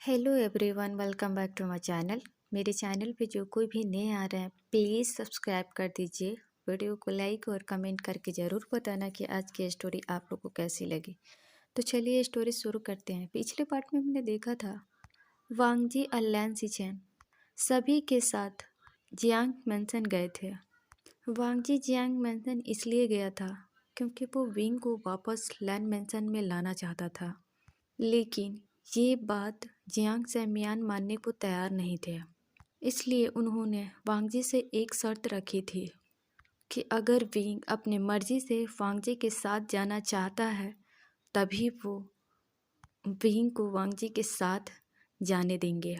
Hello everyone, welcome back to my channel. मेरे channel पे जो कोई भी नए आ रहे हैं प्लीज़ सब्सक्राइब कर दीजिए। वीडियो को लाइक और कमेंट करके ज़रूर बताना कि आज की स्टोरी आप लोग को कैसी लगी। तो चलिए स्टोरी शुरू करते हैं। पिछले पार्ट में हमने देखा था वांगजी और लैन सिचेन सभी के साथ जियांग मैंसन गए थे। वांगजी जियांग मैंसन इसलिए गया था क्योंकि वो विंग को वापस लैन मैंसन में लाना चाहता था, लेकिन ये बात जियांग सैमियान मानने को तैयार नहीं थे। इसलिए उन्होंने वांगजी से एक शर्त रखी थी कि अगर विंग अपने मर्जी से वांगजी के साथ जाना चाहता है तभी वो विंग को वांगजी के साथ जाने देंगे।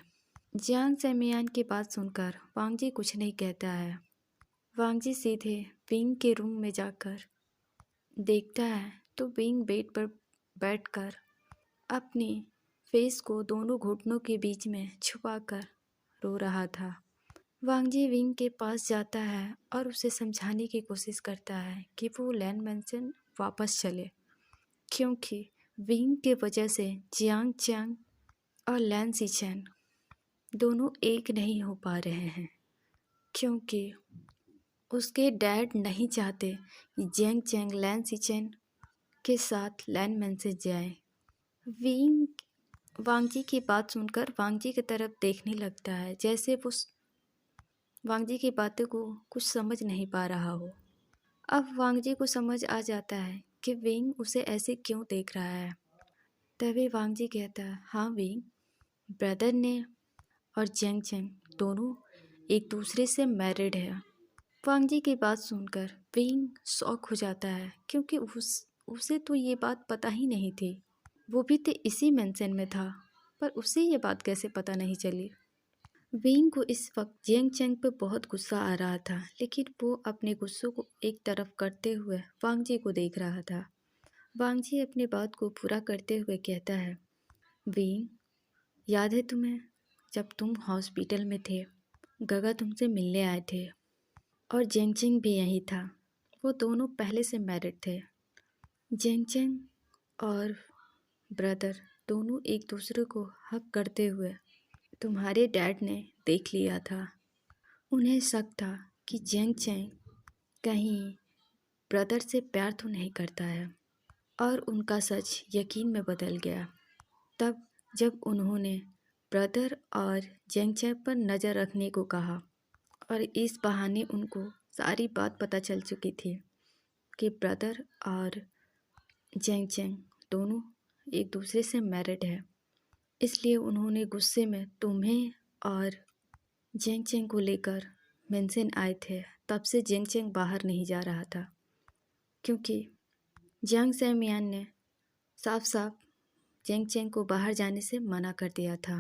जियांग सैमियान की बात सुनकर वांगजी कुछ नहीं कहता है। वांगजी सीधे विंग के रूम में जाकर देखता है तो विंग बेड पर बैठकर अपनी फेस को दोनों घुटनों के बीच में छुपाकर रो रहा था। वांगजी विंग के पास जाता है और उसे समझाने की कोशिश करता है कि वो लैन मैंसन वापस चले, क्योंकि विंग के वजह से जियांग च्यांग और लैन सिचेन दोनों एक नहीं हो पा रहे हैं, क्योंकि उसके डैड नहीं चाहते कि जियांग च्यांग लैन सिचेन के साथ लैन मैंसन जाए। विंग वांगजी की बात सुनकर वांगजी की तरफ देखने लगता है जैसे वो वांगजी की बातों को कुछ समझ नहीं पा रहा हो। अब वांगजी को समझ आ जाता है कि विंग उसे ऐसे क्यों देख रहा है। तभी वांगजी कहता है, हाँ विंग, ब्रदर ने और जियांग चैंग दोनों एक दूसरे से मैरिड है। वांगजी की बात सुनकर विंग शॉक हो जाता है, क्योंकि उसे तो ये बात पता ही नहीं थी। वो भी तो इसी मेंशन में था, पर उसे ये बात कैसे पता नहीं चली। विंग को इस वक्त जियांग चैंग पर बहुत गुस्सा आ रहा था, लेकिन वो अपने गुस्सों को एक तरफ करते हुए वांगजी को देख रहा था। वांगजी अपनी बात को पूरा करते हुए कहता है, विंग, याद है तुम्हें जब तुम हॉस्पिटल में थे, गगा तुमसे मिलने आए थे और जियांग चैंग भी यही था। वो दोनों पहले से मैरिड थे। जियांग चैंग और ब्रदर दोनों एक दूसरे को हक करते हुए तुम्हारे डैड ने देख लिया था। उन्हें शक था कि जियांग चैंग कहीं ब्रदर से प्यार तो नहीं करता है, और उनका सच यकीन में बदल गया तब जब उन्होंने ब्रदर और जियांग चैंग पर नज़र रखने को कहा, और इस बहाने उनको सारी बात पता चल चुकी थी कि ब्रदर और जियांग चैंग दोनों एक दूसरे से मैरिड है। इसलिए उन्होंने गुस्से में तुम्हें और जियांग चैंग को लेकर मेंशन आए थे। तब से जियांग चैंग बाहर नहीं जा रहा था, क्योंकि जियांग सैमियान ने साफ साफ जियांग चैंग को बाहर जाने से मना कर दिया था,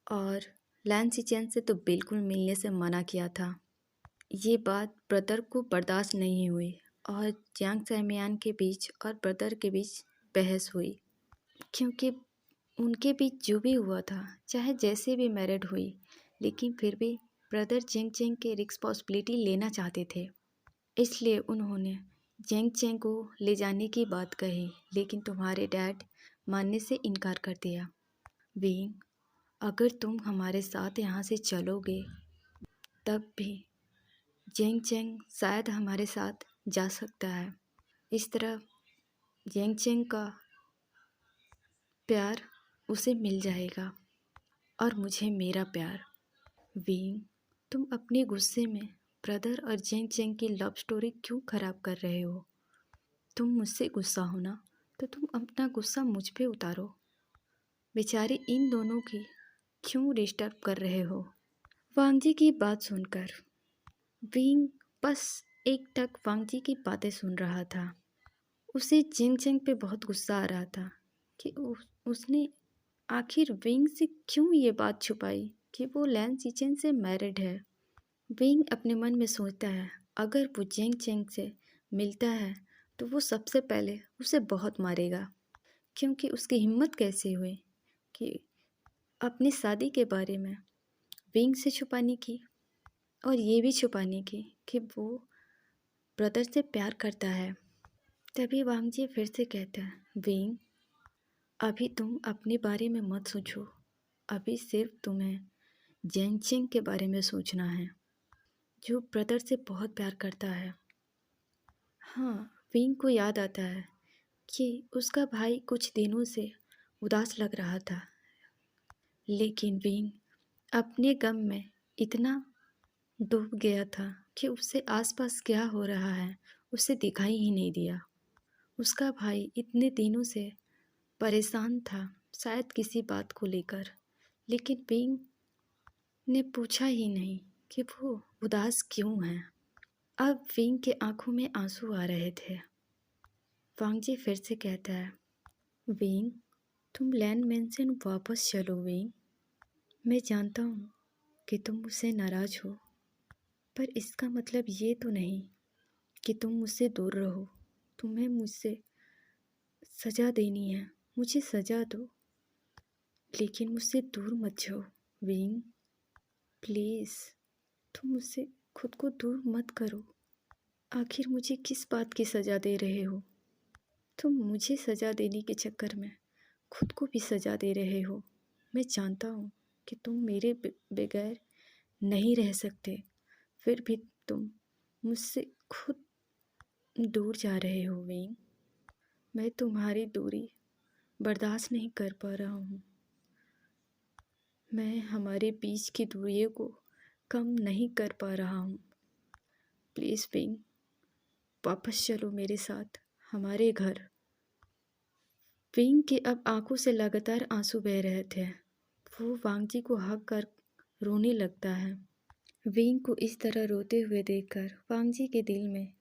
और लैन सिचेन से तो बिल्कुल मिलने से मना किया था। ये बात ब्रदर को बर्दाश्त नहीं हुई और जियांग सैमियान के बीच और ब्रदर के बीच बहस हुई, क्योंकि उनके बीच जो भी हुआ था, चाहे जैसे भी मैरिड हुई, लेकिन फिर भी ब्रदर जियांग चैंग के रिस्पॉन्सिबिलिटी लेना चाहते थे। इसलिए उन्होंने जियांग चैंग को ले जाने की बात कही, लेकिन तुम्हारे डैड मानने से इनकार कर दिया। विंग, अगर तुम हमारे साथ यहाँ से चलोगे तब भी जियांग चैंग शायद हमारे साथ जा सकता है। इस तरह जियांग चैंग का प्यार उसे मिल जाएगा और मुझे मेरा प्यार। विंग, तुम अपने गुस्से में ब्रदर और जियांग चैंग की लव स्टोरी क्यों ख़राब कर रहे हो? तुम मुझसे गुस्सा हो ना, तो तुम अपना गुस्सा मुझ पे उतारो। बेचारे इन दोनों की क्यों डिस्टर्ब कर रहे हो? वांगजी की बात सुनकर विंग बस एक टक वांगजी की बातें सुन रहा था। उसे जियांग चैंग पे बहुत गुस्सा आ रहा था कि उसने आखिर विंग से क्यों ये बात छुपाई कि वो लैन सिचेन से मैरिड है। विंग अपने मन में सोचता है, अगर वो जियांग चैंग से मिलता है तो वो सबसे पहले उसे बहुत मारेगा, क्योंकि उसकी हिम्मत कैसे हुई कि अपनी शादी के बारे में विंग से छुपाने की, और ये भी छुपाने की कि वो ब्रदर से प्यार करता है। तभी वांगजी फिर से कहता है, विंग, अभी तुम अपने बारे में मत सोचो, अभी सिर्फ तुम्हें जेंगचिंग के बारे में सोचना है, जो ब्रदर से बहुत प्यार करता है। हाँ, विंग को याद आता है कि उसका भाई कुछ दिनों से उदास लग रहा था, लेकिन विंग अपने गम में इतना डूब गया था कि उसे आसपास क्या हो रहा है उसे दिखाई ही नहीं दिया। उसका भाई इतने दिनों से परेशान था, शायद किसी बात को लेकर, लेकिन विंग ने पूछा ही नहीं कि वो उदास क्यों है। अब विंग के आंखों में आंसू आ रहे थे। वांगजी फिर से कहता है, विंग, तुम लैंड मेंशन वापस चलो विंग। मैं जानता हूँ कि तुम मुझसे नाराज हो, पर इसका मतलब ये तो नहीं कि तुम मुझसे दूर रहो। तुम्हें मुझसे सजा देनी है, मुझे सजा दो, लेकिन मुझसे दूर मत जाओ विंग। प्लीज़, तुम मुझसे खुद को दूर मत करो। आखिर मुझे किस बात की सज़ा दे रहे हो? तुम मुझे सज़ा देने के चक्कर में खुद को भी सज़ा दे रहे हो। मैं जानता हूँ कि तुम मेरे बगैर नहीं रह सकते, फिर भी तुम मुझसे खुद दूर जा रहे हो विंग। मैं तुम्हारी दूरी बर्दाश्त नहीं कर पा रहा हूँ। मैं हमारे बीच की दूरियों को कम नहीं कर पा रहा हूँ। प्लीज़ विंग, वापस चलो मेरे साथ हमारे घर। विंग की अब आंखों से लगातार आंसू बह रहे थे। वो वांगजी को हक कर रोने लगता है। विंग को इस तरह रोते हुए देखकर वांगजी के दिल में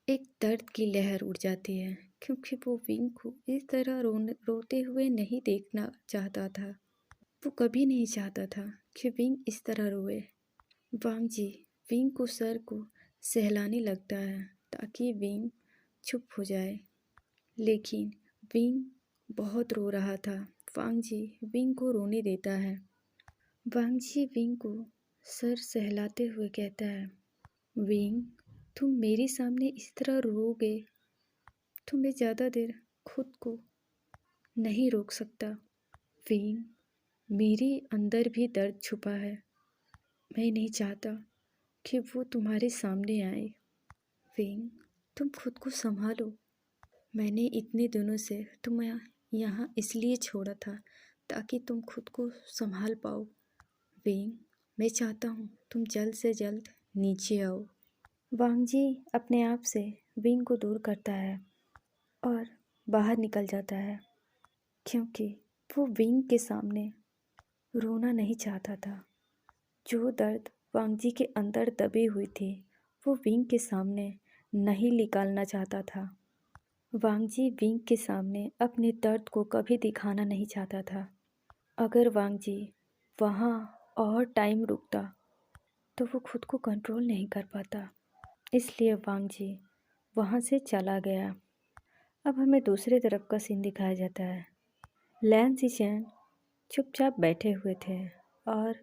एक दर्द की लहर उड़ जाती है, क्योंकि वो विंग को इस तरह रोते हुए नहीं देखना चाहता था। वो कभी नहीं चाहता था कि विंग इस तरह रोए। वांगजी विंग को सर को सहलाने लगता है ताकि विंग चुप हो जाए, लेकिन विंग बहुत रो रहा था। वांगजी विंग को रोने देता है। वांगजी विंग को सर सहलाते हुए कहता है, विंग, तुम मेरे सामने इस तरह रोओगे तो मैं ज़्यादा देर खुद को नहीं रोक सकता। विंग, मेरे अंदर भी दर्द छुपा है। मैं नहीं चाहता कि वो तुम्हारे सामने आए। विंग, तुम खुद को संभालो। मैंने इतने दिनों से तुम्हें यहाँ इसलिए छोड़ा था ताकि तुम खुद को संभाल पाओ। विंग, मैं चाहता हूँ तुम जल्द से जल्द नीचे आओ। वांगजी अपने आप से विंग को दूर करता है और बाहर निकल जाता है, क्योंकि वो विंग के सामने रोना नहीं चाहता था। जो दर्द वांगजी के अंदर दबी हुई थी वो विंग के सामने नहीं निकालना चाहता था। वांगजी विंग के सामने अपने दर्द को कभी दिखाना नहीं चाहता था। अगर वांगजी वहाँ और टाइम रुकता तो वो खुद को कंट्रोल नहीं कर पाता, इसलिए वांगजी वहाँ से चला गया। अब हमें दूसरे तरफ का सीन दिखाया जाता है। लैन सिचेन चुपचाप बैठे हुए थे और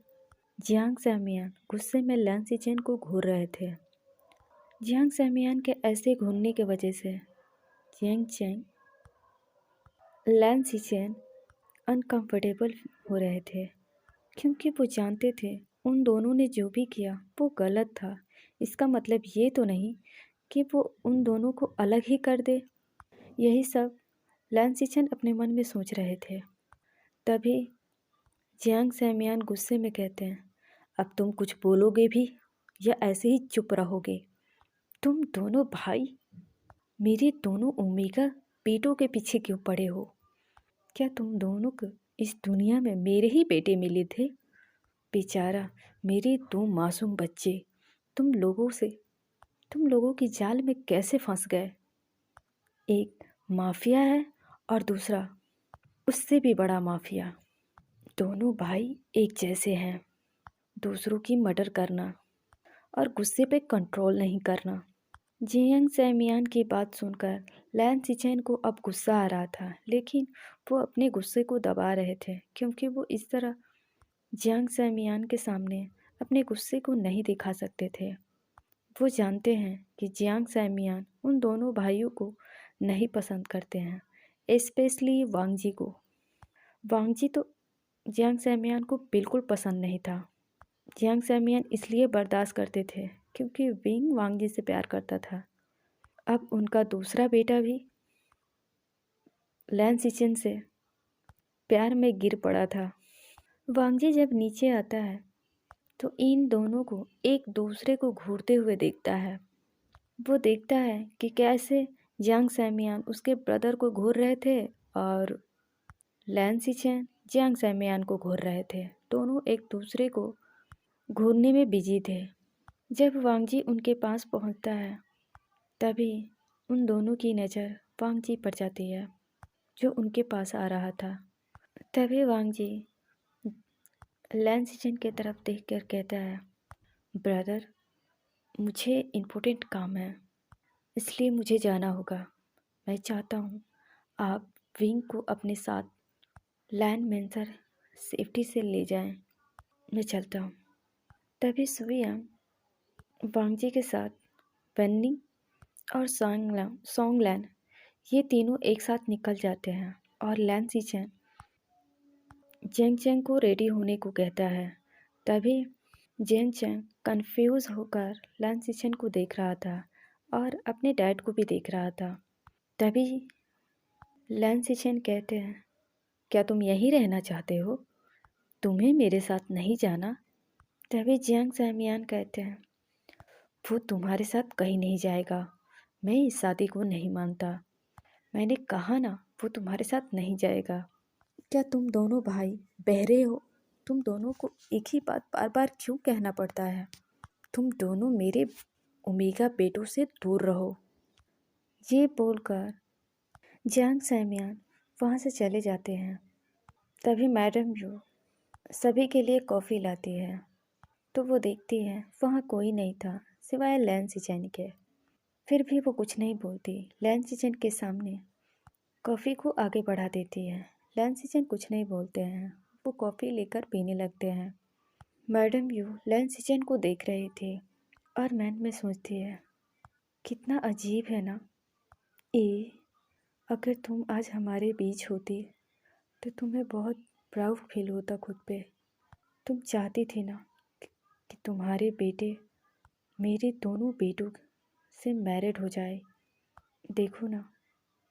जियांग सैमियन गुस्से में लैन सिचेन को घूर रहे थे। जियांग सैमियन के ऐसे घूरने की वजह से जियांग चैंग लैन सिचेन अनकंफर्टेबल हो रहे थे, क्योंकि वो जानते थे उन दोनों ने जो भी किया वो गलत था। इसका मतलब ये तो नहीं कि वो उन दोनों को अलग ही कर दे। यही सब लैन सिचेन अपने मन में सोच रहे थे। तभी जियांग सैमियन गुस्से में कहते हैं, अब तुम कुछ बोलोगे भी या ऐसे ही चुप रहोगे? तुम दोनों भाई मेरे दोनों ओमेगा बेटों के पीछे क्यों पड़े हो? क्या तुम दोनों को इस दुनिया में मेरे ही बेटे मिले थे? बेचारा मेरे दो मासूम बच्चे तुम लोगों की जाल में कैसे फंस गए? एक माफिया है और दूसरा उससे भी बड़ा माफिया। दोनों भाई एक जैसे हैं। दूसरों की मर्डर करना और गुस्से पे कंट्रोल नहीं करना। जियांग सैमियन की बात सुनकर लैन सिचेन को अब गुस्सा आ रहा था, लेकिन वो अपने गुस्से को दबा रहे थे, क्योंकि वो इस तरह जियांग सैमियन के सामने अपने गुस्से को नहीं दिखा सकते थे। वो जानते हैं कि जियांग सैमियन उन दोनों भाइयों को नहीं पसंद करते हैं, स्पेशली वांगजी को। वांगजी तो जियांग सैमियान को बिल्कुल पसंद नहीं था। जियांग सैमियान इसलिए बर्दाश्त करते थे क्योंकि विंग वांगजी से प्यार करता था। अब उनका दूसरा बेटा भी लैन सिचन से प्यार में गिर पड़ा था। वांगजी जब नीचे आता है तो इन दोनों को एक दूसरे को घूरते हुए देखता है। वो देखता है कि कैसे जियांग सैमियान उसके ब्रदर को घूर रहे थे और लैन सिचेन जियांग सैमियान को घूर रहे थे। दोनों एक दूसरे को घूरने में बिजी थे। जब वांगजी उनके पास पहुंचता है तभी उन दोनों की नज़र वांगजी पर जाती है जो उनके पास आ रहा था। तभी वांगजी लैन सिचेन की तरफ देखकर कहता है, ब्रदर, मुझे इम्पोर्टेंट काम है इसलिए मुझे जाना होगा। मैं चाहता हूँ आप विंग को अपने साथ लैंड मेंसर सेफ्टी से ले जाएं। मैं चलता हूँ। तभी सुइयांग वांगजी के साथ वेन्निंग और सोंगलैन ये तीनों एक साथ निकल जाते हैं और लैन सिचेन जेंग चेंग को रेडी होने को कहता है। तभी जेंग चेंग कंफ्यूज होकर लैन सिचेन को देख रहा था और अपने डैड को भी देख रहा था। तभी लैन सिचेन कहते हैं, क्या तुम यहीं रहना चाहते हो? तुम्हें मेरे साथ नहीं जाना? तभी जियांग सैमियान कहते हैं, वो तुम्हारे साथ कहीं नहीं जाएगा। मैं इस शादी को नहीं मानता। मैंने कहा ना, वो तुम्हारे साथ नहीं जाएगा। क्या तुम दोनों भाई बहरे हो? तुम दोनों को एक ही बात बार बार क्यों कहना पड़ता है? तुम दोनों मेरे ओमेगा बेटों से दूर रहो। ये बोलकर जियांग सैमियान वहाँ से चले जाते हैं। तभी मैडम यू सभी के लिए कॉफ़ी लाती है तो वो देखती है वहाँ कोई नहीं था सिवाय लैन सिचेन के। फिर भी वो कुछ नहीं बोलती। लैन सिचेन के सामने कॉफ़ी को आगे बढ़ा देती है। लैन सिचेन कुछ नहीं बोलते हैं। वो कॉफ़ी लेकर पीने लगते हैं। मैडम यू लैन सिचेन को देख रही थी और मन में सोचती है, कितना अजीब है ना। अगर तुम आज हमारे बीच होती तो तुम्हें बहुत प्राउड फील होता खुद पे। तुम चाहती थी ना कि तुम्हारे बेटे मेरे दोनों बेटों से मैरिड हो जाए। देखो ना,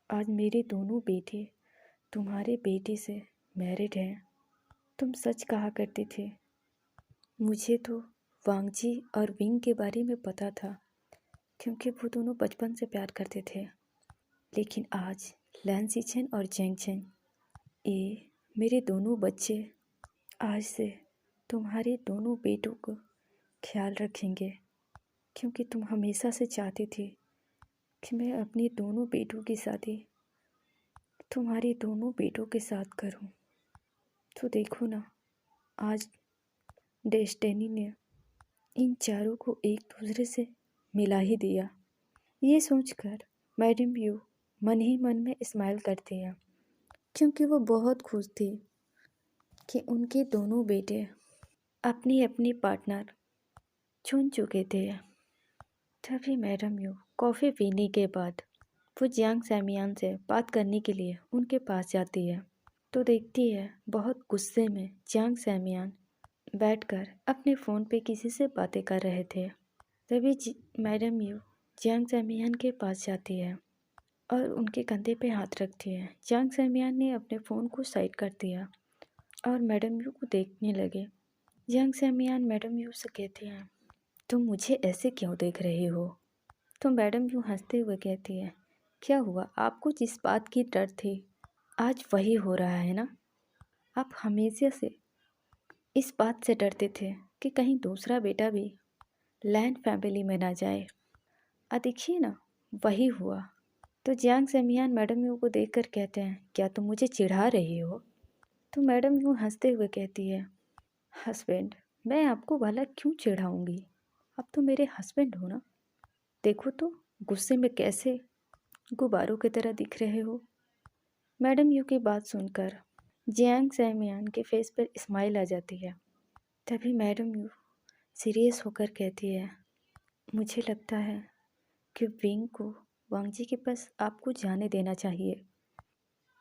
आज मेरे दोनों बेटे तुम्हारे बेटे से मैरिड हैं। तुम सच कहा करते थे। मुझे तो वांगजी और विंग के बारे में पता था क्योंकि वो दोनों बचपन से प्यार करते थे। लेकिन आज लैन सिचेन और जेंग चेंग ये मेरे दोनों बच्चे आज से तुम्हारे दोनों बेटों को ख्याल रखेंगे क्योंकि तुम हमेशा से चाहती थी कि मैं अपने दोनों बेटों की शादी तुम्हारे दोनों बेटों के साथ करूं। तो देखो ना, आज डेस्टिनी ने इन चारों को एक दूसरे से मिला ही दिया। ये सोचकर मैडम यू मन ही मन में स्माइल करती है क्योंकि वो बहुत खुश थी कि उनके दोनों बेटे अपनी अपनी पार्टनर चुन चुके थे। तभी मैडम यू कॉफ़ी पीने के बाद वो जियांग सैमियान से बात करने के लिए उनके पास जाती है तो देखती है बहुत गुस्से में जियांग सैमियान बैठकर अपने फ़ोन पे किसी से बातें कर रहे थे। तभी मैडम यू जियांग सैमियान के पास जाती है और उनके कंधे पे हाथ रखती है। जियांग सैमियान ने अपने फ़ोन को साइड कर दिया और मैडम यू को देखने लगे। जियांग सैमियान मैडम यू से कहते हैं, तुम मुझे ऐसे क्यों देख रहे हो? तो मैडम यूँ हंसते हुए कहती है, क्या हुआ, आपको जिस बात की डर थी आज वही हो रहा है ना। आप हमेशा से इस बात से डरते थे कि कहीं दूसरा बेटा भी लैंड फैमिली में ना जाए। देखिए ना, वही हुआ। तो जियांग सैमियान मैडम यू को देखकर कहते हैं, क्या तुम मुझे चिढ़ा रही हो? तो मैडम यूँ हंसते हुए कहती है, हस्बैंड, मैं आपको भला क्यों चिढ़ाऊँगी? आप तो मेरे हस्बैंड हो ना। देखो तो गुस्से में कैसे गुब्बारों की तरह दिख रहे हो। मैडम यू की बात सुनकर जियांग सैमियान के फेस पर स्माइल आ जाती है। तभी मैडम यू सीरियस होकर कहती है, मुझे लगता है कि विंग को वांगजी के पास आपको जाने देना चाहिए।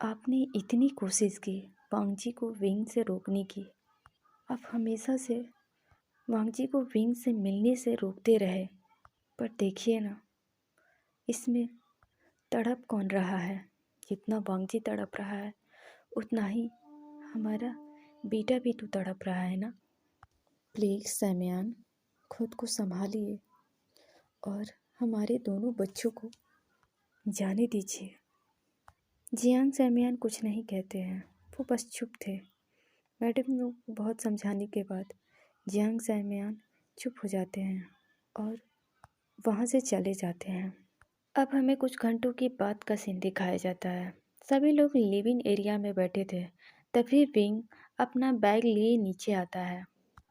आपने इतनी कोशिश की वांगजी को विंग से रोकने की। आप हमेशा से वांगजी को विंग से मिलने से रोकते रहे, पर देखिए ना, इसमें तड़प कौन रहा है? जितना वांगजी तड़प रहा है उतना ही हमारा बेटा भी तो तड़प रहा है ना। प्लीज़ सैमयान, खुद को संभालिए और हमारे दोनों बच्चों को जाने दीजिए। जियांग सैमयान कुछ नहीं कहते हैं, वो बस चुप थे। मैडम लोग को बहुत समझाने के बाद जियांग सैमयान चुप हो जाते हैं और वहाँ से चले जाते हैं। अब हमें कुछ घंटों की बात का सीन दिखाया जाता है। सभी लोग लिविंग एरिया में बैठे थे, तभी विंग अपना बैग लिए नीचे आता है।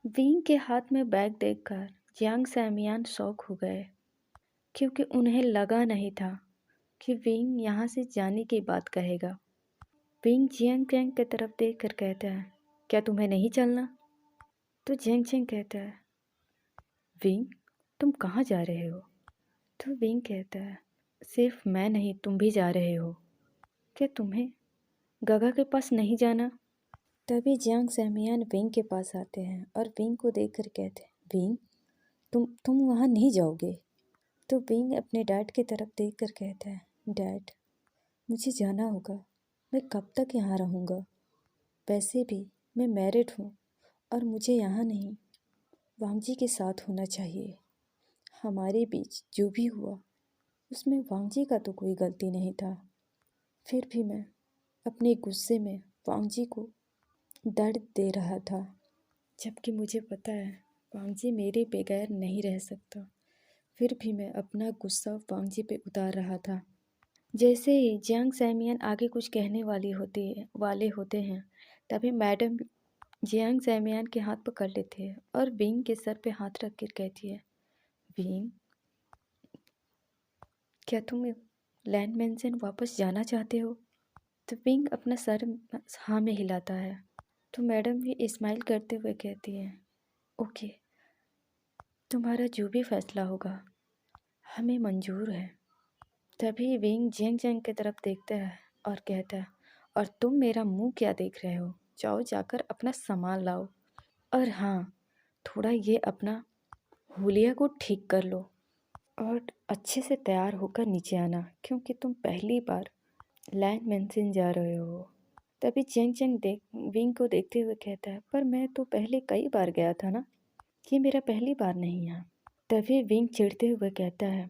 विंग के हाथ में बैग देखकर जियांग सैमयान शॉक हो गए, क्योंकि उन्हें लगा नहीं था कि विंग यहाँ से जाने की बात कहेगा। विंग जियांग चैंग की तरफ देख कर कहता है, क्या तुम्हें नहीं चलना? तो जियांग चैंग कहता है, विंग तुम कहाँ जा रहे हो? तो विंग कहता है, सिर्फ मैं नहीं, तुम भी जा रहे हो। क्या तुम्हें गगा के पास नहीं जाना? तभी जियांग सैमयान विंग के पास आते हैं और विंग को देखकर कहते हैं, विंग तुम वहाँ नहीं जाओगे? तो विंग अपने डैड की तरफ देखकर कहता है, डैड मुझे जाना होगा, मैं कब तक यहाँ रहूँगा? वैसे भी मैं मैरिड हूँ और मुझे यहाँ नहीं, वांगजी के साथ होना चाहिए। हमारे बीच जो भी हुआ उसमें वांगजी का तो कोई गलती नहीं था। फिर भी मैं अपने गुस्से में वांगजी को दर्द दे रहा था, जबकि मुझे पता है वांगजी मेरे बगैर नहीं रह सकता। फिर भी मैं अपना गुस्सा वांगजी पे उतार रहा था। जैसे ही जियांग सैमयान आगे कुछ कहने वाले होते हैं, तभी मैडम जियांग सैमयान के हाथ पकड़ लेती है और विंग के सर पे हाथ रख कर कहती है, विंग क्या तुम लैंड मैंशन वापस जाना चाहते हो? तो विंग अपना सर हाँ में हिलाता है। तो मैडम भी स्माइल करते हुए कहती है, ओके, तुम्हारा जो भी फैसला होगा हमें मंजूर है। तभी विंग जियांग चैंग की तरफ देखता है और कहता है, और तुम मेरा मुंह क्या देख रहे हो? जाओ जाकर अपना सामान लाओ, और हाँ, थोड़ा ये अपना हुलिया को ठीक कर लो और अच्छे से तैयार होकर नीचे आना, क्योंकि तुम पहली बार लैंड मैंशन जा रहे हो। तभी जियांग चैंग विंग को देखते हुए कहता है, पर मैं तो पहले कई बार गया था ना, ये मेरा पहली बार नहीं है। तभी विंग चिढ़ते हुए कहता है,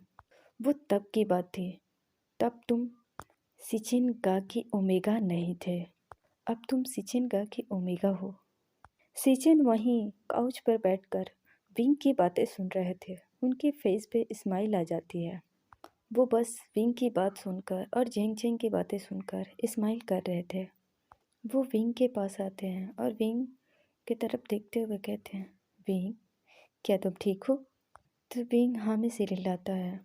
वो तब की बात थी, तब तुम सिचिन गा की ओमेगा नहीं थे, अब तुम सिचिन गा की ओमेगा हो। सिचिन वहीं काउच पर बैठकर विंग की बातें सुन रहे थे। उनके फेस पे स्माइल आ जाती है। वो बस विंग की बात सुनकर और जियांग चैंग की बातें सुनकर स्माइल कर रहे थे। वो विंग के पास आते हैं और विंग की तरफ देखते हुए कहते हैं, विंग क्या तुम ठीक हो? तो विंग हाँ में सिर हिलाता है।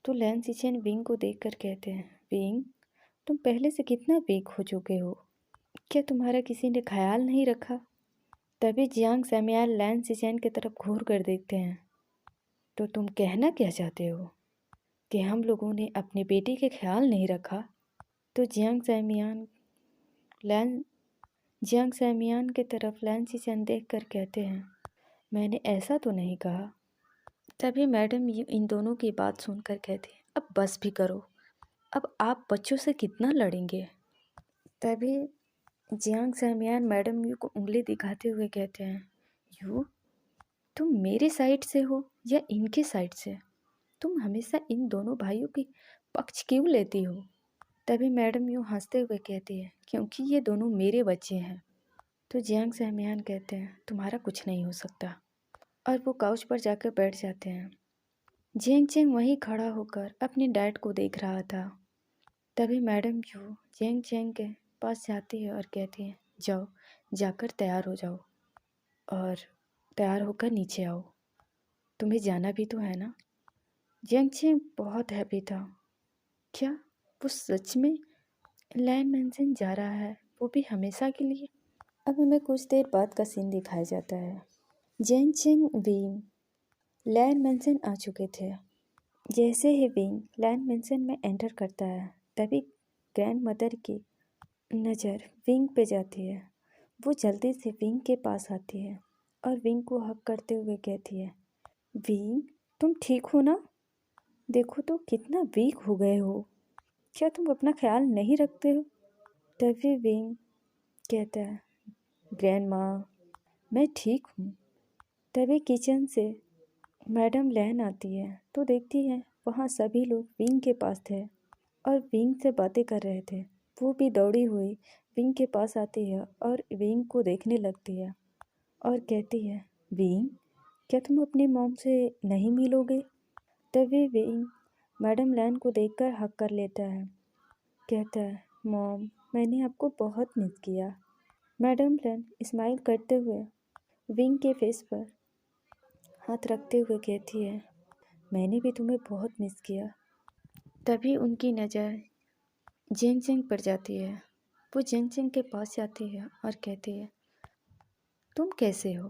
तो लैन सिचेन विंग को देखकर कहते हैं, विंग तुम पहले से कितना वीक हो चुके हो, क्या तुम्हारा किसी ने ख्याल नहीं रखा? तभी जियांग सैमयान लैन सिचेन की तरफ घूर कर देखते हैं। तो तुम कहना क्या चाहते हो कि हम लोगों ने अपने बेटे के ख्याल नहीं रखा? तो लैन जियांग सैमयान की तरफ लैन सिचेन देख कर कहते हैं, मैंने ऐसा तो नहीं कहा। तभी मैडम इन दोनों की बात सुनकर कहती है, अब बस भी करो, अब आप बच्चों से कितना लड़ेंगे? तभी जियांग सैमयान मैडम यू को उंगली दिखाते हुए कहते हैं, यू तुम मेरे साइड से हो या इनके साइड से? तुम हमेशा इन दोनों भाइयों की पक्ष क्यों लेती हो? तभी मैडम यूँ हंसते हुए कहती है, क्योंकि ये दोनों मेरे बच्चे हैं। तो जियांग सहमियान कहते हैं, तुम्हारा कुछ नहीं हो सकता, और वो काउच पर जाकर बैठ जाते हैं। जियांग चेंग वहीं खड़ा होकर अपने डैड को देख रहा था। तभी मैडम यू जियांग चेंग के पास जाती है और कहती है, जाओ जाकर तैयार हो जाओ और तैयार होकर नीचे आओ, तुम्हें जाना भी तो है ना। जियांग चेंग बहुत हैप्पी था। क्या वो सच में लैंड मैंशन जा रहा है, वो भी हमेशा के लिए? अब हमें कुछ देर बाद का सीन दिखाया जाता है। Jiang Cheng Wing Land mansion आ चुके थे। जैसे ही विंग लैंड मैंशन में एंटर करता है, तभी ग्रैंड मदर की नज़र विंग पे जाती है। वो जल्दी से विंग के पास आती है और विंग को हग करते हुए कहती है, विंग तुम ठीक हो ना? देखो तो कितना वीक हो गए हो। क्या तुम अपना ख्याल नहीं रखते हो? तभी विंग कहता है, ग्रैंड माँ मैं ठीक हूँ। तभी किचन से मैडम लैन आती है तो देखती है वहाँ सभी लोग विंग के पास थे और विंग से बातें कर रहे थे। वो भी दौड़ी हुई विंग के पास आती है और विंग को देखने लगती है और कहती है, विंग क्या तुम अपनी मॉम से नहीं मिलोगे? तभी विंग मैडम लैन को देखकर हक कर लेता है। कहता है, मॉम मैंने आपको बहुत मिस किया। मैडम लैन स्माइल करते हुए विंग के फेस पर हाथ रखते हुए कहती है, मैंने भी तुम्हें बहुत मिस किया। तभी उनकी नज़र जेंग जेंग पर जाती है। वो जेंग जेंग के पास जाती है और कहती है, तुम कैसे हो?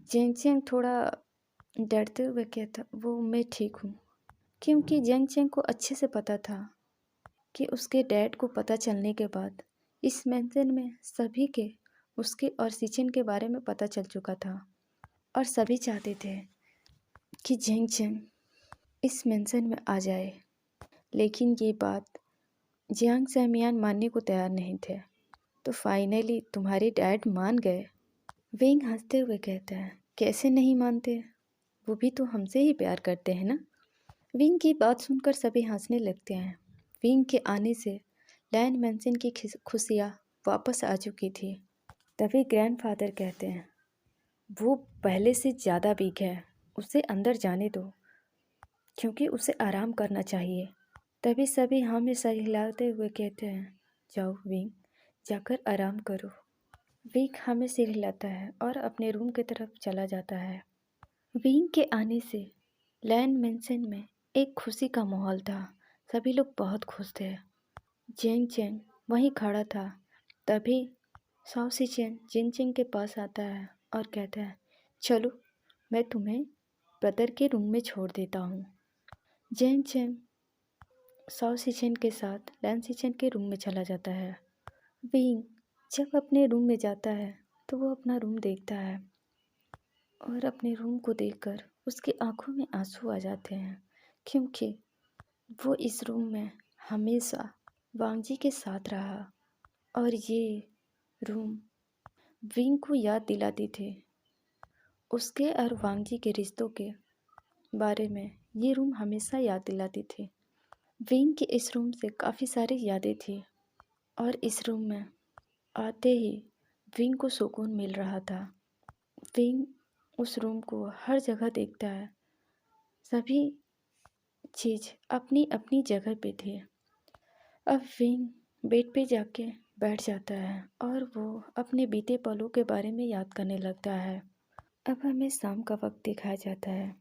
जेंग जेंग थोड़ा डरते हुए कहता, वो मैं ठीक हूँ। क्योंकि जेंग जेंग को अच्छे से पता था कि उसके डैड को पता चलने के बाद इस मेंशन में सभी के उसके और सिचिन के बारे में पता चल चुका था और सभी चाहते थे कि जेंग जेंग इस मेंशन में आ जाए। लेकिन ये बात जियांग सैमियान मानने को तैयार नहीं थे। तो फाइनली तुम्हारे डैड मान गए। विंग हंसते हुए कहता है, कैसे नहीं मानते? वो भी तो हमसे ही प्यार करते हैं ना। विंग की बात सुनकर सभी हंसने लगते हैं। विंग के आने से लैन मेंशन की खुशियाँ वापस आ चुकी थी। तभी ग्रैंडफादर कहते हैं, वो पहले से ज़्यादा वीक है, उसे अंदर जाने दो क्योंकि उसे आराम करना चाहिए। तभी सभी हाँ में सर हिलाते हुए कहते हैं, जाओ विंग जाकर आराम करो। विंग हमें सिर हिलाता है और अपने रूम की तरफ चला जाता है। विंग के आने से लैन मेंशन में एक खुशी का माहौल था। सभी लोग बहुत खुश थे। जेंग चेंग वहीं खड़ा था। तभी साओ सिचेन जिन चिंग के पास आता है और कहता है, चलो मैं तुम्हें ब्रदर के रूम में छोड़ देता हूँ। जेंग चेंग साओ सिचेन के साथ लैन सिचेन के रूम में चला जाता है। विंग जब अपने रूम में जाता है तो वो अपना रूम देखता है और अपने रूम को देखकर उसकी आंखों में आंसू आ जाते हैं क्योंकि वो इस रूम में हमेशा वांगजी के साथ रहा और ये रूम विंग को याद दिलाती थी उसके और वांगजी के रिश्तों के बारे में। ये रूम हमेशा याद दिलाती थी। विंग की इस रूम से काफ़ी सारी यादें थी और इस रूम में आते ही विंग को सुकून मिल रहा था। विंग उस रूम को हर जगह देखता है। सभी चीज़ अपनी अपनी जगह पे थी। अब विंग बेड पे जाके बैठ जाता है और वो अपने बीते पलों के बारे में याद करने लगता है। अब हमें शाम का वक्त दिखाया जाता है।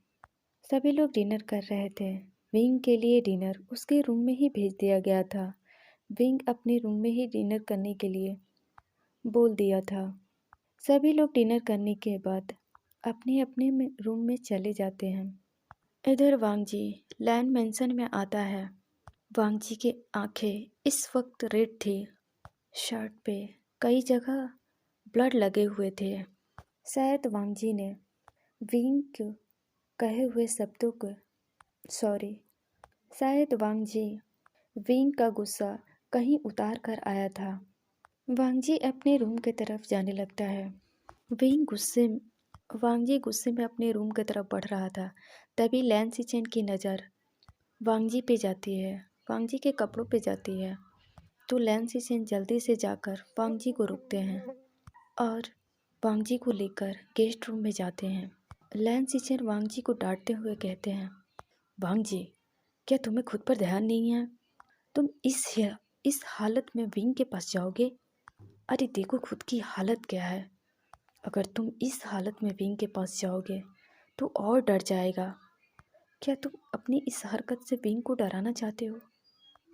सभी लोग डिनर कर रहे थे। विंग के लिए डिनर उसके रूम में ही भेज दिया गया था। विंग अपने रूम में ही डिनर करने के लिए बोल दिया था। सभी लोग डिनर करने के बाद अपने अपने रूम में चले जाते हैं। इधर वांगजी लैन मेंशन में आता है। वांगजी की आंखें इस वक्त रेड थी। शर्ट पे कई जगह ब्लड लगे हुए थे। शायद वांगजी ने विंग के कहे हुए शब्दों को शायद वांगजी विंग का गुस्सा कहीं उतार कर आया था। वांगजी अपने रूम की तरफ जाने लगता है। वांगजी गुस्से में अपने रूम की तरफ बढ़ रहा था। तभी लैन सिचेन की नज़र वांगजी पे जाती है, वांगजी के कपड़ों पे जाती है। तो लैन सिचेन जल्दी से जाकर वांगजी को रोकते हैं और वांगजी को लेकर गेस्ट रूम में जाते हैं। लैन सिचेन वांगजी को डांटते हुए कहते हैं, वांगजी क्या तुम्हें खुद पर ध्यान नहीं है? तुम इस हालत में विंग के पास जाओगे? अरे देखो खुद की हालत क्या है। अगर तुम इस हालत में विंग के पास जाओगे तो और डर जाएगा। क्या तुम अपनी इस हरकत से विंग को डराना चाहते हो?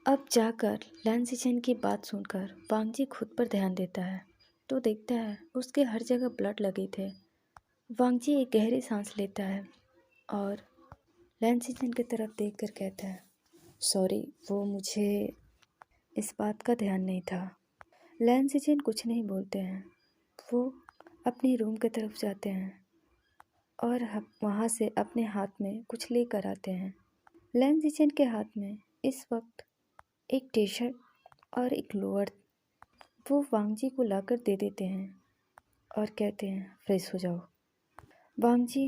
अब जाकर लैन सिचेन की बात सुनकर वांगजी खुद पर ध्यान देता है तो देखता है उसके हर जगह ब्लड लगे थे। वांगजी एक गहरी सांस लेता है और लैन सिचेन की तरफ देखकर कहता है, सॉरी वो मुझे इस बात का ध्यान नहीं था। लैन सिचेन कुछ नहीं बोलते हैं। वो अपने रूम की तरफ जाते हैं और वहाँ से अपने हाथ में कुछ लेकर आते हैं। लैन सिचेन के हाथ में इस वक्त एक टी शर्ट और एक लोअर वो वांगजी को लाकर दे देते हैं और कहते हैं फ्रेश हो जाओ। वांगजी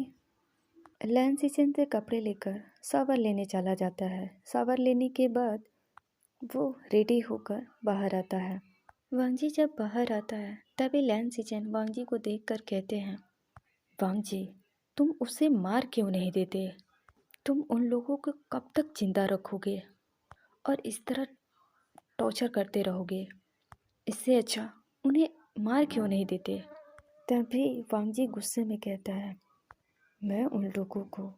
लैन सिचेन से कपड़े लेकर शावर लेने चला जाता है। शावर लेने के बाद वो रेडी होकर बाहर आता है। वांगजी जब बाहर आता है तभी लैन सिचेन वांगजी को देखकर कहते हैं, वांगजी तुम उसे मार क्यों नहीं देते? तुम उन लोगों को कब तक जिंदा रखोगे और इस तरह टॉर्चर करते रहोगे? इससे अच्छा उन्हें मार क्यों नहीं देते? तभी वांगजी गुस्से में कहता है, मैं उन लोगों को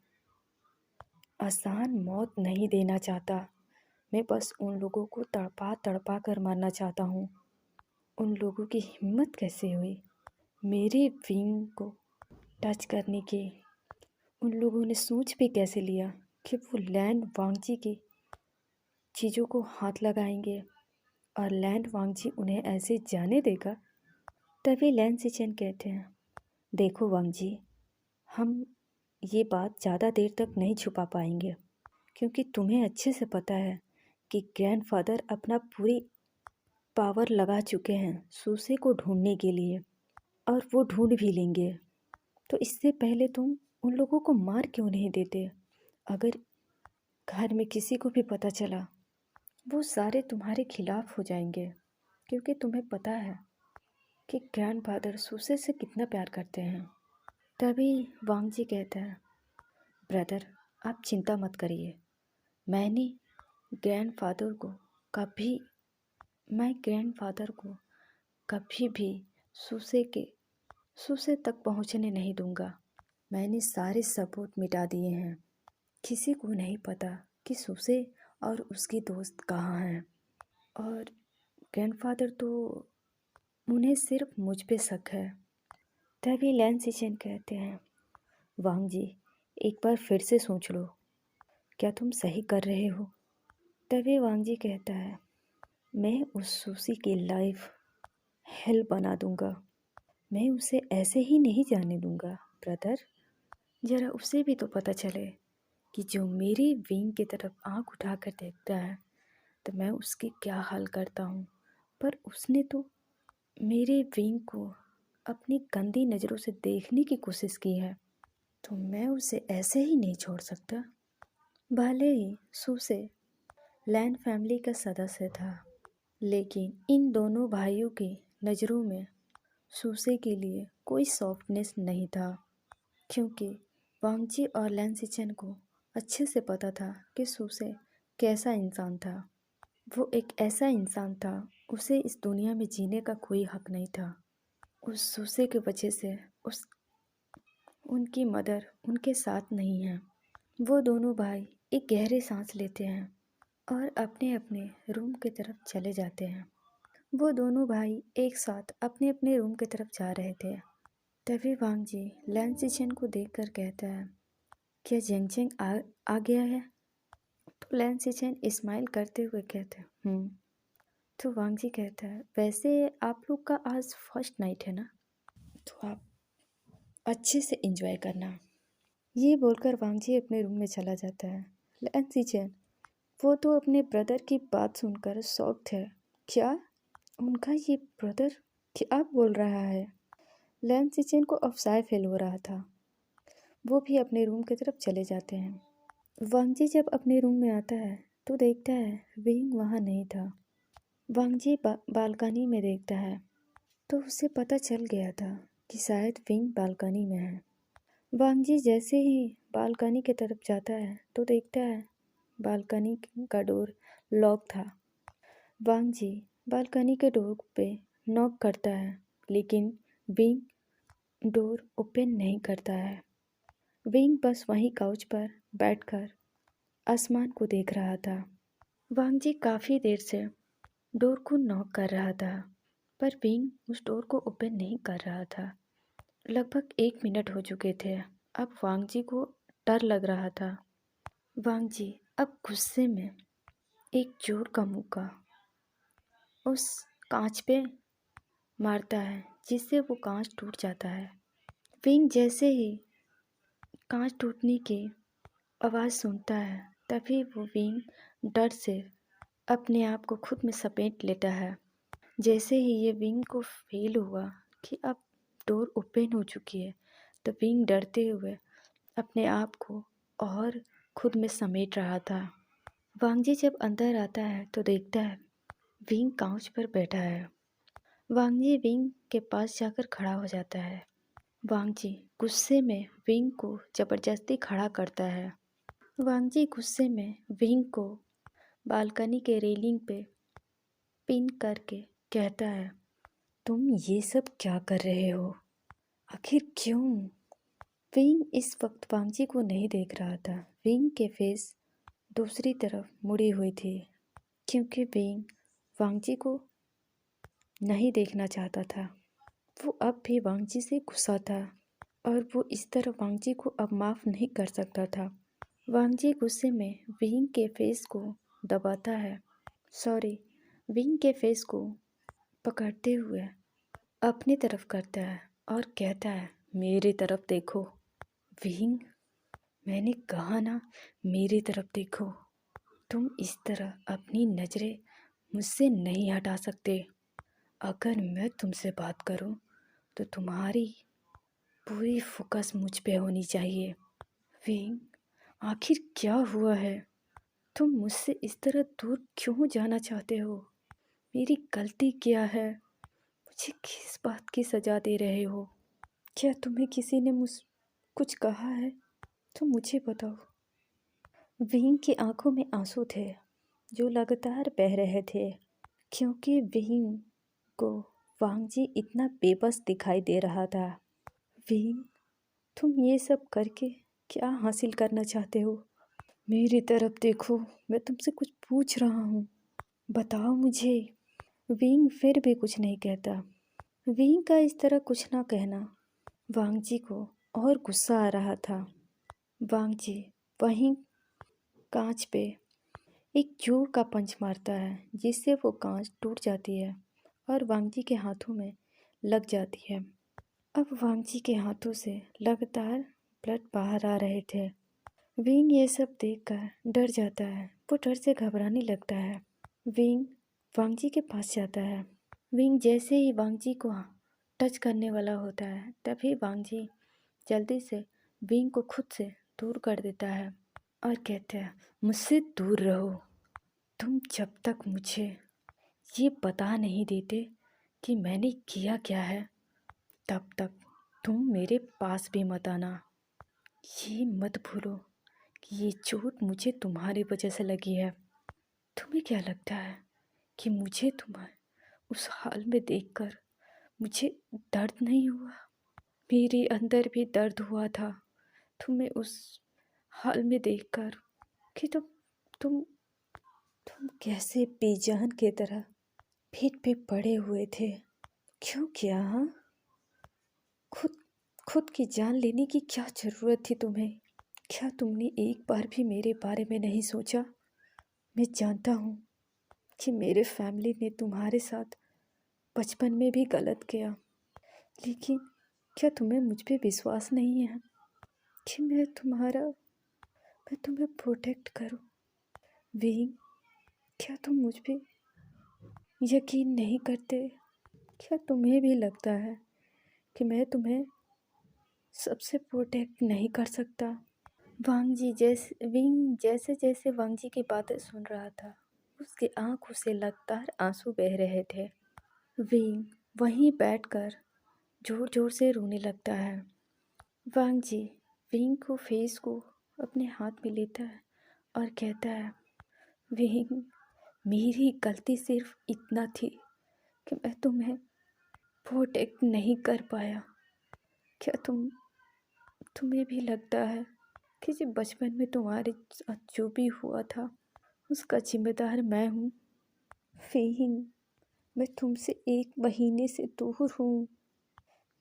आसान मौत नहीं देना चाहता। मैं बस उन लोगों को तड़पा तड़पा कर मारना चाहता हूँ। उन लोगों की हिम्मत कैसे हुई मेरे विंग को टच करने की? उन लोगों ने सोच भी कैसे लिया कि वो लैन वांगजी की चीज़ों को हाथ लगाएंगे और लैन वांगजी उन्हें ऐसे जाने देगा? तभी लैन सिचेन कहते हैं, देखो वांगजी, हम ये बात ज़्यादा देर तक नहीं छुपा पाएंगे, क्योंकि तुम्हें अच्छे से पता है कि ग्रैंडफादर अपना पूरी पावर लगा चुके हैं सूसे को ढूंढने के लिए, और वो ढूंढ भी लेंगे। तो इससे पहले तुम उन लोगों को मार क्यों नहीं देते? अगर घर में किसी को भी पता चला, वो सारे तुम्हारे खिलाफ हो जाएंगे, क्योंकि तुम्हें पता है कि ग्रैंडफादर सूसे से कितना प्यार करते हैं। तभी वांगजी कहता है, ब्रदर आप चिंता मत करिए। मैंने ग्रैंडफादर को कभी मैं ग्रैंडफादर को कभी भी सूसे तक पहुंचने नहीं दूंगा। मैंने सारे सबूत मिटा दिए हैं। किसी को नहीं पता कि सूसे और उसकी दोस्त कहाँ हैं, और ग्रैंडफादर तो उन्हें सिर्फ मुझ पे शक है। तभी लैन सिचेन कहते हैं, वांगजी एक बार फिर से सोच लो, क्या तुम सही कर रहे हो? तभी वांगजी कहता है, मैं उस सूसी की लाइफ हेल बना दूंगा। मैं उसे ऐसे ही नहीं जाने दूंगा। ब्रदर जरा उसे भी तो पता चले कि जो मेरी विंग की तरफ आंख उठाकर देखता है तो मैं उसकी क्या हाल करता हूँ। पर उसने तो मेरे विंग को अपनी गंदी नज़रों से देखने की कोशिश की है, तो मैं उसे ऐसे ही नहीं छोड़ सकता। भले ही सूसे लैन फैमिली का सदस्य था, लेकिन इन दोनों भाइयों की नज़रों में सूसे के लिए कोई सॉफ्टनेस नहीं था, क्योंकि वांगजी और लैन सिचेन को अच्छे से पता था कि सूसे कैसा इंसान था। वो एक ऐसा इंसान था, उसे इस दुनिया में जीने का कोई हक नहीं था। उस सूसे की वजह से उनकी मदर उनके साथ नहीं है। वो दोनों भाई एक गहरी सांस लेते हैं और अपने अपने रूम की तरफ चले जाते हैं। वो दोनों भाई एक साथ अपने अपने रूम की तरफ जा रहे थे। तभी वांगजी लैन सिचेन को देखकर कहता है, क्या जेंगचेंग आ गया है? तो लैन सिचेन स्माइल करते हुए कहते हैं, तो वांगजी कहता है, वैसे आप लोग का आज फर्स्ट नाइट है ना, तो आप अच्छे से एंजॉय करना। ये बोलकर वांगजी अपने रूम में चला जाता है। लैन सिचेन वो तो अपने ब्रदर की बात सुनकर शॉक थे। क्या उनका ये ब्रदर क्या बोल रहा है? लैन सिचेन को अफसाय फील हो रहा था। वो भी अपने रूम की तरफ चले जाते हैं। वांगजी जब अपने रूम में आता है तो देखता है विंग वहाँ नहीं था। वांगजी बालकनी में देखता है तो उसे पता चल गया था कि शायद विंग बालकनी में है। वांगजी जैसे ही बालकनी की तरफ जाता है तो देखता है बालकनी का डोर लॉक था। वांगजी बालकनी के डोर पे नॉक करता है, लेकिन विंग डोर ओपन नहीं करता है। विंग बस वहीं काउच पर बैठकर आसमान को देख रहा था। वांगजी काफ़ी देर से डोर को नॉक कर रहा था, पर विंग उस डोर को ओपन नहीं कर रहा था। लगभग 1 मिनट हो चुके थे। अब वांगजी को डर लग रहा था। वांगजी अब गुस्से में एक जोर का मुक्का उस कांच पे मारता है जिससे वो कांच टूट जाता है। विंग जैसे ही कांच टूटने की आवाज़ सुनता है तभी वो विंग डर से अपने आप को खुद में समेट लेता है। जैसे ही ये विंग को फील हुआ कि अब डोर ओपन हो चुकी है तो विंग डरते हुए अपने आप को और खुद में समेट रहा था। वांगजी जब अंदर आता है तो देखता है विंग काउच पर बैठा है। वांगजी विंग के पास जाकर खड़ा हो जाता है। वांगजी गुस्से में विंग को जबरदस्ती खड़ा करता है। वांगजी गुस्से में विंग को बालकनी के रेलिंग पे पिन करके कहता है, तुम ये सब क्या कर रहे हो? आखिर क्यों? विंग इस वक्त वांगजी को नहीं देख रहा था। विंग के फेस दूसरी तरफ मुड़ी हुई थी क्योंकि विंग वांगजी को नहीं देखना चाहता था। वो अब भी वांगजी से गुस्सा था और वो इस तरह वांगजी को अब माफ़ नहीं कर सकता था। वांगजी गुस्से में विंग के फेस को दबाता है, विंग के फेस को पकड़ते हुए अपनी तरफ करता है और कहता है, मेरी तरफ देखो। विंग, मैंने कहा ना मेरी तरफ देखो। तुम इस तरह अपनी नज़रें मुझसे नहीं हटा सकते। अगर मैं तुमसे बात करूं तो तुम्हारी पूरी फोकस मुझ पे होनी चाहिए। विंग, आखिर क्या हुआ है? तुम मुझसे इस तरह दूर क्यों जाना चाहते हो? मेरी गलती क्या है? मुझे किस बात की सज़ा दे रहे हो? क्या तुम्हें किसी ने मुझ कुछ कहा है तो मुझे बताओ। विंग की आंखों में आंसू थे जो लगातार बह रहे थे क्योंकि विंग को वांगजी इतना बेबस दिखाई दे रहा था। विंग, तुम ये सब करके क्या हासिल करना चाहते हो? मेरी तरफ देखो, मैं तुमसे कुछ पूछ रहा हूँ, बताओ मुझे। विंग फिर भी कुछ नहीं कहता। विंग का इस तरह कुछ ना कहना वांगजी को और गुस्सा आ रहा था। वांगजी वहीं कांच पे एक जोर का पंच मारता है जिससे वो कांच टूट जाती है और वांगजी के हाथों में लग जाती है। अब वांगजी के हाथों से लगातार ब्लड बाहर आ रहे थे। विंग ये सब देखकर डर जाता है। वो डर से घबराने लगता है। विंग वांगजी के पास जाता है। विंग जैसे ही वांगजी को टच करने वाला होता है तभी वांगजी जल्दी से विंग को खुद से दूर कर देता है और कहता है, मुझसे दूर रहो। तुम जब तक मुझे ये बता नहीं देते कि मैंने किया क्या है तब तक तुम मेरे पास भी मत आना। ये मत भूलो कि ये चोट मुझे तुम्हारी वजह से लगी है। तुम्हें क्या लगता है कि मुझे तुम्हें उस हाल में देखकर मुझे दर्द नहीं हुआ? मेरे अंदर भी दर्द हुआ था तुम्हें उस हाल में देखकर कि तुम तुम कैसे बेजान की तरह पीठ पे पड़े हुए थे। क्यों किया? हाँ, खुद की जान लेने की क्या ज़रूरत थी तुम्हें? क्या तुमने एक बार भी मेरे बारे में नहीं सोचा? मैं जानता हूँ कि मेरे फैमिली ने तुम्हारे साथ बचपन में भी गलत किया, लेकिन क्या तुम्हें मुझ पे विश्वास नहीं है कि मैं तुम्हें प्रोटेक्ट करूँ? विंग, क्या तुम मुझ पे यकीन नहीं करते? क्या तुम्हें भी लगता है कि मैं तुम्हें सबसे प्रोटेक्ट नहीं कर सकता? विंग जैसे जैसे वांगजी की बातें सुन रहा था उसकी आंखों से लगातार आंसू बह रहे थे। विंग वहीं बैठकर जोर जोर से रोने लगता है। वांगजी विंग को फेस को अपने हाथ में लेता है और कहता है, विंग, मेरी गलती सिर्फ इतना थी कि मैं तुम्हें प्रोटेक्ट नहीं कर पाया। क्या तुम्हें भी लगता है कि जब बचपन में तुम्हारे साथ जो भी हुआ था उसका जिम्मेदार मैं हूँ? विंग, मैं तुमसे 1 महीने से दूर हूँ।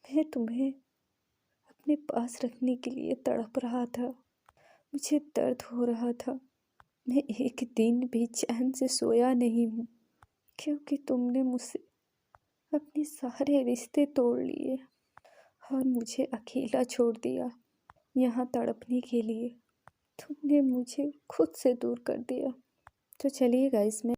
मैं तुम्हें अपने पास रखने के लिए तड़प रहा था। मुझे दर्द हो रहा था। मैं एक दिन भी चैन से सोया नहीं हूँ क्योंकि तुमने मुझसे अपने सारे रिश्ते तोड़ लिए और मुझे अकेला छोड़ दिया यहाँ तड़पने के लिए। तुमने मुझे खुद से दूर कर दिया। तो चलिए गाइस, मैं